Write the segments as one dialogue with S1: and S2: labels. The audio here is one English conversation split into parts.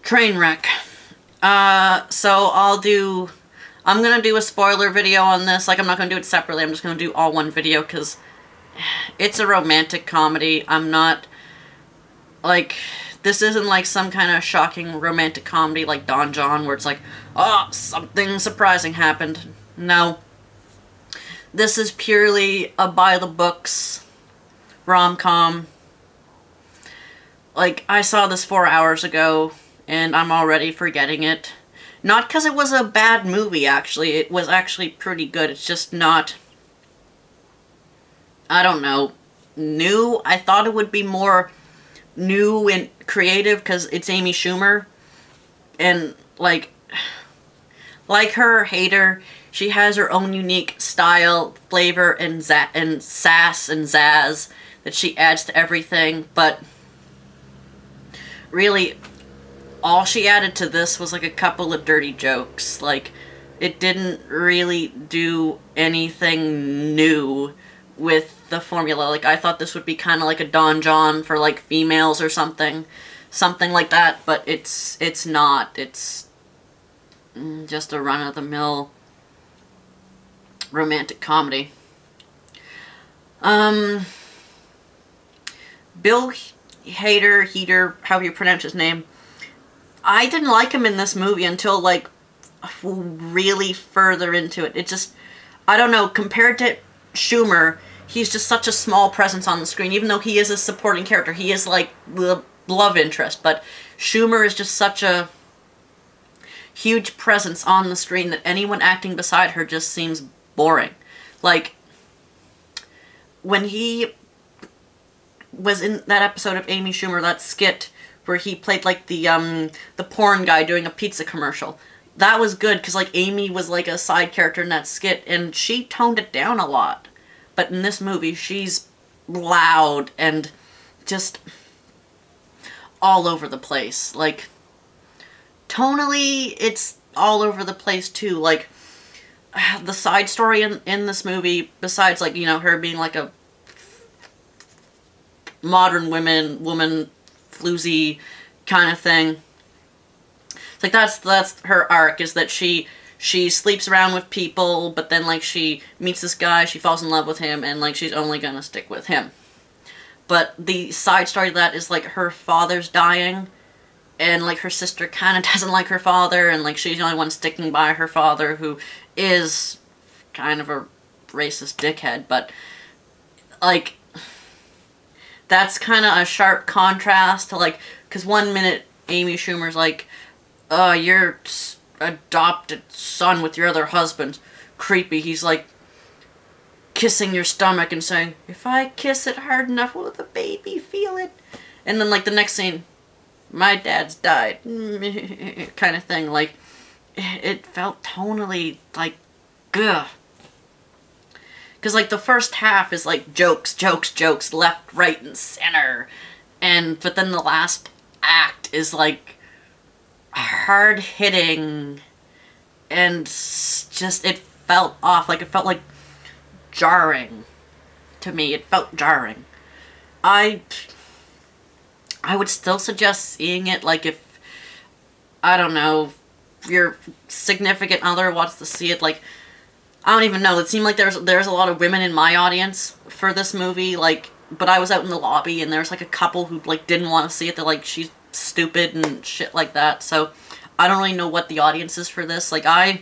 S1: Trainwreck. So I'm gonna do a spoiler video on this. Like, I'm not gonna do it separately, I'm just gonna do all one video, because it's a romantic comedy. I'm not, like, this isn't like some kind of shocking romantic comedy like Don John, where it's like, oh, something surprising happened. No. This is purely a by-the-books rom-com. Like, I saw this 4 hours ago, and I'm already forgetting it. Not because it was a bad movie, actually. It was actually pretty good. It's just not, I don't know, new. I thought it would be more new and creative because it's Amy Schumer. And, like her, hate her, she has her own unique style, flavor, and sass and zazz that she adds to everything. But really, all she added to this was like a couple of dirty jokes. Like, it didn't really do anything new with the formula. Like, I thought this would be kind of like a Don John for like females or something like that, but it's not. It's just a run-of-the-mill romantic comedy. Bill Hader, however you pronounce his name, I didn't like him in this movie until, like, really further into it. It just, I don't know, compared to Schumer, he's just such a small presence on the screen. Even though he is a supporting character, he is, like, the love interest. But Schumer is just such a huge presence on the screen that anyone acting beside her just seems boring. Like, when he was in that episode of Amy Schumer, that skit where he played, like, the porn guy doing a pizza commercial. That was good, because, like, Amy was, like, a side character in that skit, and she toned it down a lot. But in this movie, she's loud and just all over the place. Like, tonally, it's all over the place, too. Like, the side story in this movie, besides, like, you know, her being, like, a modern woman floozy kind of thing. It's like, that's her arc, is that she sleeps around with people, but then, like, she meets this guy, she falls in love with him, and, like, she's only gonna stick with him. But the side story of that is, like, her father's dying, and, like, her sister kind of doesn't like her father, and, like, she's the only one sticking by her father, who is kind of a racist dickhead, but, like, that's kind of a sharp contrast to, like, because one minute Amy Schumer's like, your adopted son with your other husband, creepy. He's, like, kissing your stomach and saying, if I kiss it hard enough, will the baby feel it? And then, like, the next scene, my dad's died, kind of thing. Like, it felt tonally, like, ugh. Because, like, the first half is, like, jokes, left, right, and center. But then the last act is, like, hard-hitting. And just, it felt off. Like, it felt, like, jarring to me. It felt jarring. I would still suggest seeing it, like, if, I don't know, if your significant other wants to see it, like, I don't even know. It seemed like there's a lot of women in my audience for this movie, like, but I was out in the lobby and there's, like, a couple who, like, didn't want to see it. They're like, she's stupid and shit like that. So I don't really know what the audience is for this. Like, I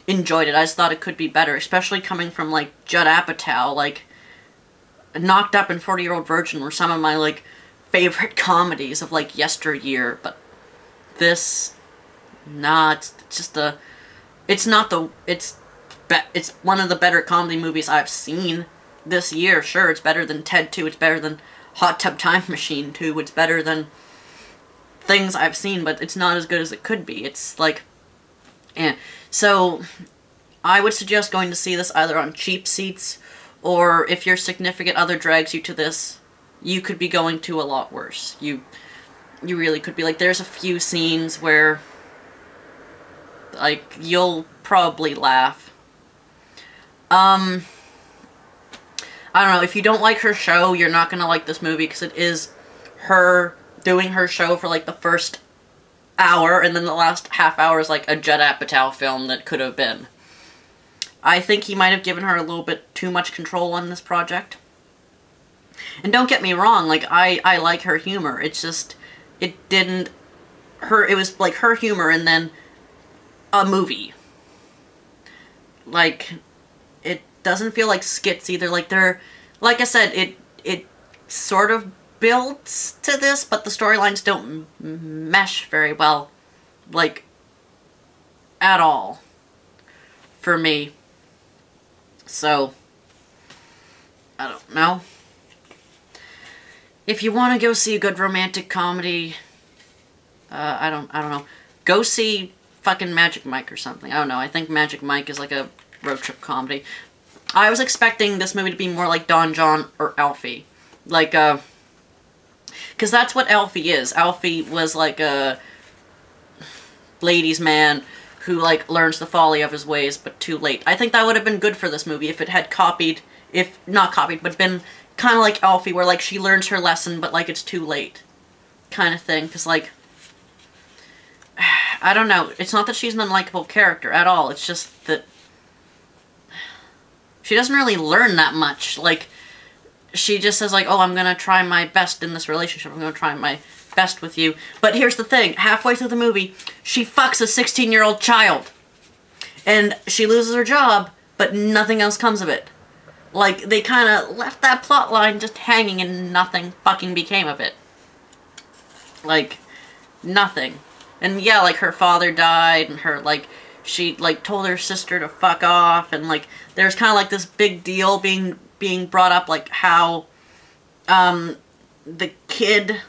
S1: enjoyed it. I just thought it could be better, especially coming from, like, Judd Apatow. Like, Knocked Up and 40-Year-Old Virgin were some of my, like, favorite comedies of, like, yesteryear. But this, nah, it's just a, it's not the, it's one of the better comedy movies I've seen this year. Sure, it's better than Ted 2, it's better than Hot Tub Time Machine 2, it's better than things I've seen, but it's not as good as it could be. It's like, eh. So, I would suggest going to see this either on cheap seats, or if your significant other drags you to this, you could be going to a lot worse. You really could be. Like, there's a few scenes where, like, you'll probably laugh. I don't know, if you don't like her show, you're not gonna like this movie, because it is her doing her show for, like, the first hour, and then the last half hour is like a Judd Apatow film that could have been. I think he might have given her a little bit too much control on this project. And don't get me wrong, like, I like her humor. It's just, it was like her humor and then a movie. Like, it doesn't feel like skits either. Like, like I said, it sort of builds to this, but the storylines don't mesh very well. Like, at all. For me. So, I don't know. If you want to go see a good romantic comedy, I don't know. Go see fucking Magic Mike or something. I don't know. I think Magic Mike is like a road trip comedy. I was expecting this movie to be more like Don John or Alfie. Like, because that's what Alfie is. Alfie was like a ladies' man who, like, learns the folly of his ways, but too late. I think that would have been good for this movie if it had copied, not copied, but been kind of like Alfie, where, like, she learns her lesson, but, like, it's too late. Kind of thing, because, like, I don't know. It's not that she's an unlikable character at all. It's just that she doesn't really learn that much. Like, she just says, like, oh, I'm gonna try my best in this relationship. I'm gonna try my best with you. But here's the thing. Halfway through the movie, she fucks a 16-year-old child. And she loses her job, but nothing else comes of it. Like, they kind of left that plot line just hanging and nothing fucking became of it. Like, nothing. And yeah, like, her father died, and her, like, she, like, told her sister to fuck off, and, like, there's kind of, like, this big deal being brought up, like, how, the kid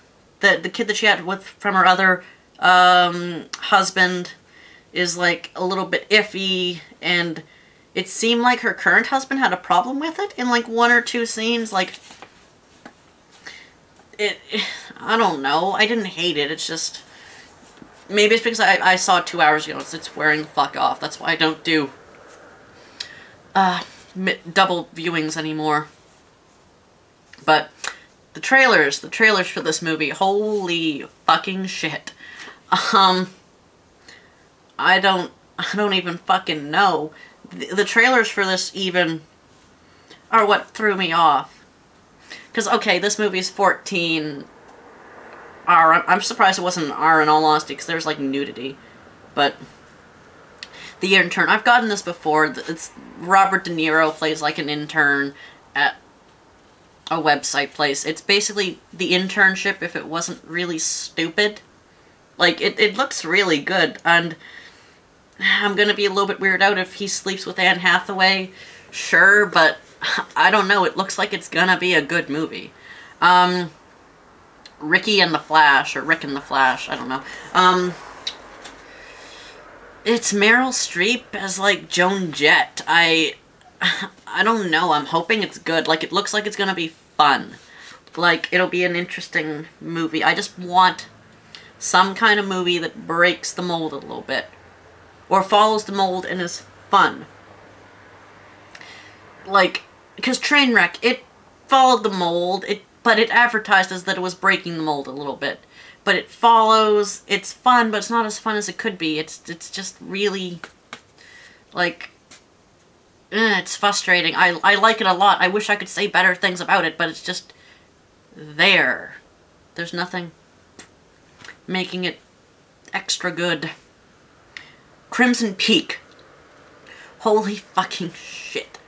S1: that she had from her other, husband is, like, a little bit iffy, and it seemed like her current husband had a problem with it in, like, one or two scenes. Like, I don't know. I didn't hate it. It's just, maybe it's because I saw it 2 hours ago. It's wearing the fuck off. That's why I don't do double viewings anymore. But the trailers for this movie, holy fucking shit. I don't even fucking know. The trailers for this even are what threw me off. Because, okay, this movie's 14 R. I'm surprised it wasn't an R in all honesty, because there's, like, nudity. But The Intern, I've gotten this before. It's Robert De Niro plays, like, an intern at a website place. It's basically The Internship if it wasn't really stupid. Like, it looks really good, and I'm gonna be a little bit weirded out if he sleeps with Anne Hathaway. Sure, but I don't know. It looks like it's gonna be a good movie. Ricky and the Flash, or Rick and the Flash, I don't know. It's Meryl Streep as, like, Joan Jett. I don't know. I'm hoping it's good. Like, it looks like it's gonna be fun. Like, it'll be an interesting movie. I just want some kind of movie that breaks the mold a little bit. Or follows the mold and is fun. Like, because Trainwreck, it followed the mold, but it advertised as that it was breaking the mold a little bit. But it follows, it's fun, but it's not as fun as it could be. It's just really, like, it's frustrating. I like it a lot. I wish I could say better things about it, but it's just there. There's nothing making it extra good. Crimson Peak. Holy fucking shit.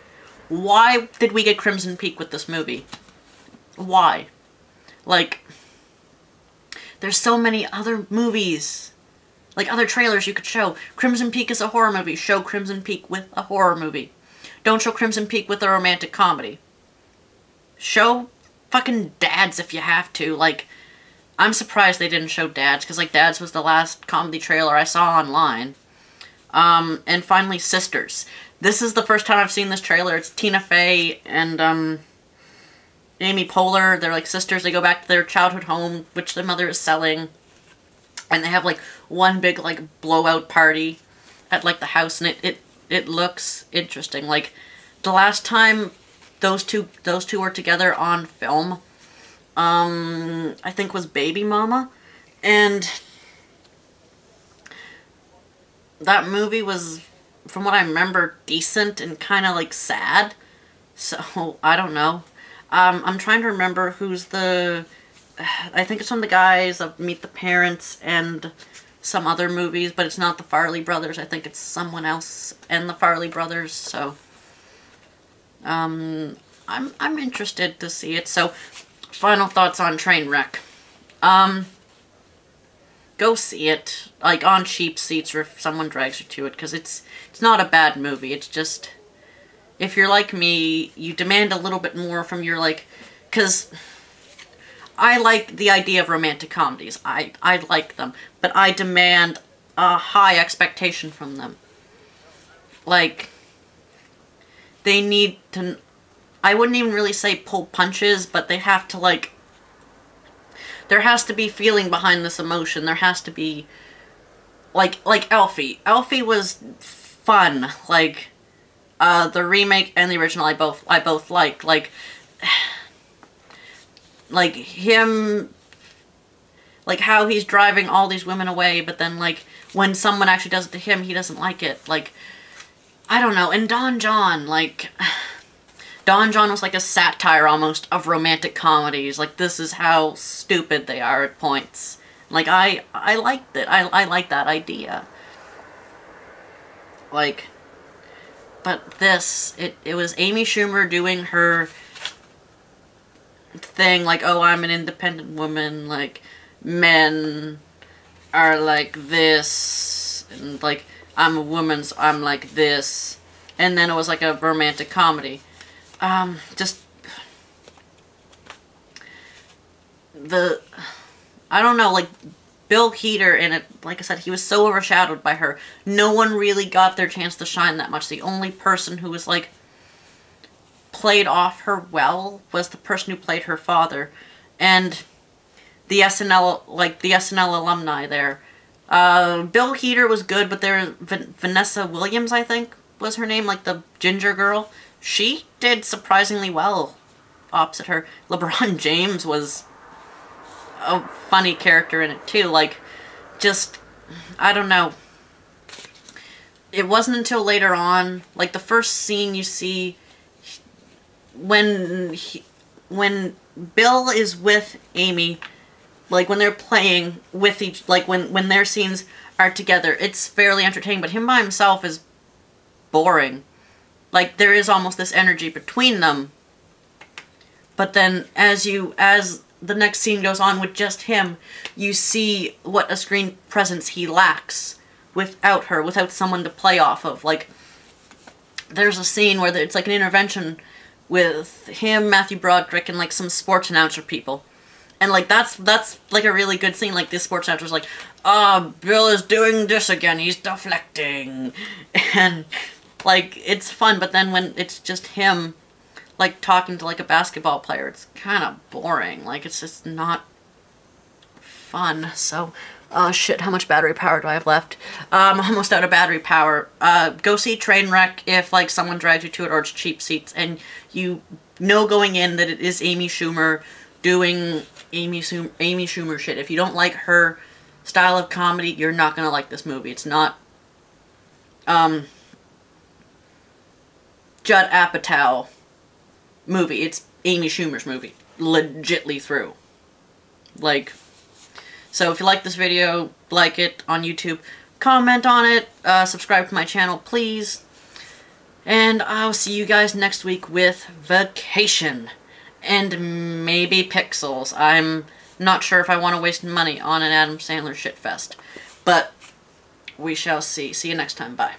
S1: Why did we get Crimson Peak with this movie? Why? Like, there's so many other movies, like other trailers you could show. Crimson Peak is a horror movie. Show Crimson Peak with a horror movie. Don't show Crimson Peak with a romantic comedy. Show fucking Dads if you have to. Like, I'm surprised they didn't show Dads, because, like, Dads was the last comedy trailer I saw online. And finally, Sisters. This is the first time I've seen this trailer. It's Tina Fey and, Amy Poehler. They're, like, sisters. They go back to their childhood home, which their mother is selling. And they have, like, one big, like, blowout party at, like, the house. And it looks interesting. Like, the last time those two were together on film, I think was Baby Mama. And that movie was, from what I remember, decent and kind of like sad. So I don't know. I'm trying to remember who's the. I think it's one of the guys of Meet the Parents and some other movies, but it's not the Farley brothers. I think it's someone else and the Farley brothers. So I'm interested to see it. So final thoughts on Trainwreck. Go see it, like, on cheap seats or if someone drags you to it, because it's not a bad movie. It's just, if you're like me, you demand a little bit more from your, like, because I like the idea of romantic comedies. I like them, but I demand a high expectation from them. Like, they need to, I wouldn't even really say pull punches, but they have to, like, there has to be feeling behind this emotion. There has to be, like Elfie. Elfie was fun. Like, the remake and the original, I both like. Like him, like how he's driving all these women away, but then like when someone actually does it to him, he doesn't like it. Like, I don't know. And Don John, like, Don John was like a satire almost of romantic comedies. Like, this is how stupid they are at points. Like, I liked it. I like that idea. Like, but this, it was Amy Schumer doing her thing, like, oh, I'm an independent woman, like, men are like this, and like, I'm a woman, so I'm like this. And then it was like a romantic comedy. Just, I don't know, like, Bill Hader in it, like I said, he was so overshadowed by her. No one really got their chance to shine that much. The only person who was, like, played off her well was the person who played her father. And the SNL, like, the SNL alumni there. Bill Hader was good, but there, Vanessa Williams, I think, was her name, like the ginger girl. She did surprisingly well opposite her. LeBron James was a funny character in it too. Like, just, I don't know. It wasn't until later on, like the first scene you see when Bill is with Amy, like when they're playing with each, like when their scenes are together, it's fairly entertaining, but him by himself is boring. Like, there is almost this energy between them. But then as the next scene goes on with just him, you see what a screen presence he lacks without her, without someone to play off of. Like, there's a scene where it's like an intervention with him, Matthew Broderick, and like some sports announcer people. And like, that's like a really good scene. Like, this sports announcer's like, Bill is doing this again, he's deflecting. And like, it's fun, but then when it's just him, like, talking to, like, a basketball player, it's kind of boring. Like, it's just not fun. So, shit, how much battery power do I have left? I'm almost out of battery power. Go see Trainwreck if, like, someone drags you to it, or it's cheap seats, and you know going in that it is Amy Schumer doing Amy Schumer shit. If you don't like her style of comedy, you're not gonna like this movie. It's not, Judd Apatow movie. It's Amy Schumer's movie. Legitly through. Like, so if you like this video, like it on YouTube, comment on it, subscribe to my channel, please. And I'll see you guys next week with Vacation. And maybe Pixels. I'm not sure if I want to waste money on an Adam Sandler shitfest. But we shall see. See you next time. Bye.